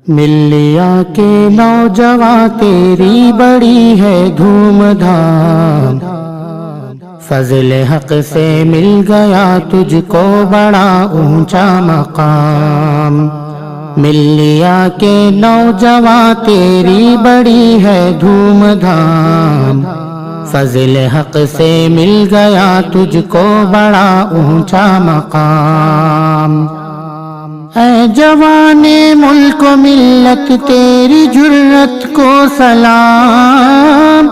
مل لیا کہ نوجواں تیری بڑی ہے دھوم دھام، فضل حق سے مل گیا تجھ کو بڑا اونچا مقام۔ مل لیا کہ نوجواں تیری بڑی ہے دھوم دھام، فضل حق سے مل گیا تجھ کو بڑا اونچا مقام۔ اے جوان ملک و ملت تیری جرت کو سلام،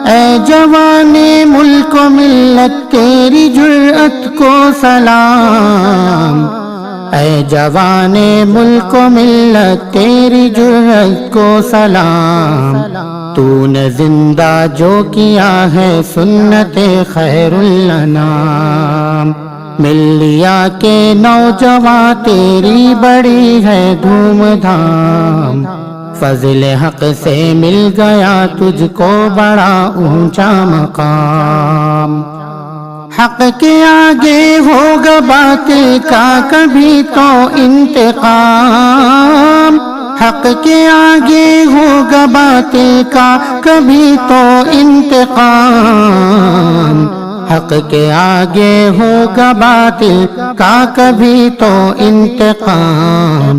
اے جوان ملک و ملت تیری جرت کو سلام، اے جوان ملک و ملت تیری جرت کو سلام۔ تو نے زندہ جو کیا ہے سنت خیر الانام۔ مل لیا کہ نوجواں تیری بڑی ہے دھوم دھام، فضل حق سے مل گیا تجھ کو بڑا اونچا مقام۔ حق کے آگے ہوگا باطل کا کبھی تو انتقام، حق کے آگے ہوگا باطل کا کبھی تو انتقام، حق کے آگے ہوگا باطل کا کبھی تو انتقام۔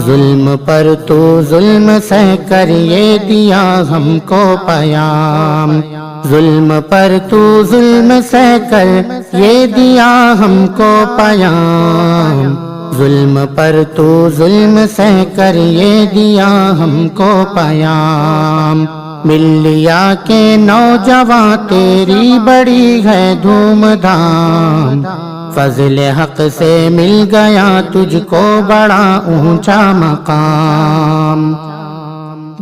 ظلم پر تو ظلم سہ کر یہ دیا ہم کو پیام، ظلم پر تو ظلم سہ کر یہ دیا ہم کو پیام، ظلم پر تو ظلم سہ کر یہ دیا ہم کو پیام۔ مل لیا کہ نوجواں تیری بڑی ہے دھوم دھام، فضل حق سے مل گیا تجھ کو بڑا اونچا مقام۔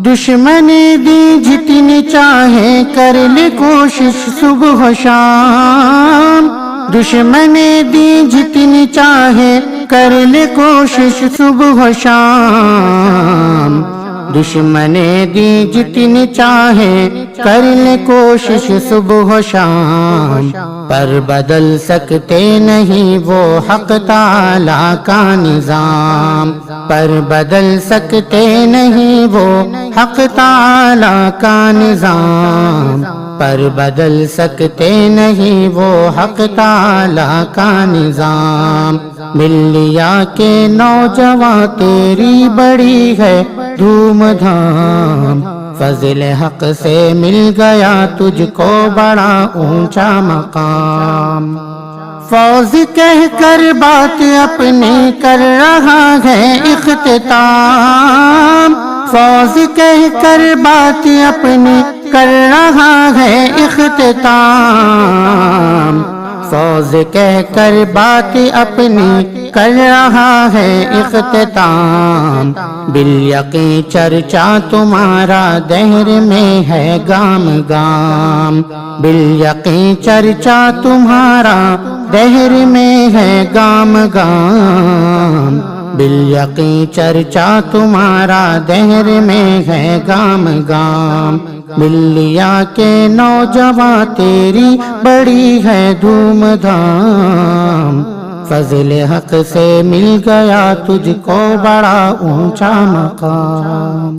دشمن دی جتنی چاہے کر لے کوشش صبح و شام، دشمن دی جتنی چاہے کر لے کوشش صبح و شام، دشمن دی جتنی چاہے کر لے کوشش صبح و شام، پر بدل سکتے نہیں وہ حق تعالی کا نظام، پر بدل سکتے نہیں وہ حق تعالی کا نظام، پر بدل سکتے نہیں وہ حق تعالی کا نظام۔ مل لیا کہ نوجواں تیری بڑی ہے دھوم دھام، فضل حق سے مل گیا تجھ کو بڑا اونچا مقام۔ فوز کہہ کر بات اپنی کر رہا ہے اختتام، فوز کہہ کر بات اپنی کر رہا ہے اختتام، فوز کہہ کر بات اپنی کر رہا ہے اختتام۔ بالیقین چرچا تمہارا دہر میں ہے گام گام، بالیقین چرچا تمہارا دہر میں ہے گام گام، بالیقین چرچا تمہارا دہر میں ہے گام گام۔ مل لیا کہ نوجواں تیری بڑی ہے دھوم دھام، فضل حق سے مل گیا تجھ کو بڑا اونچا مقام۔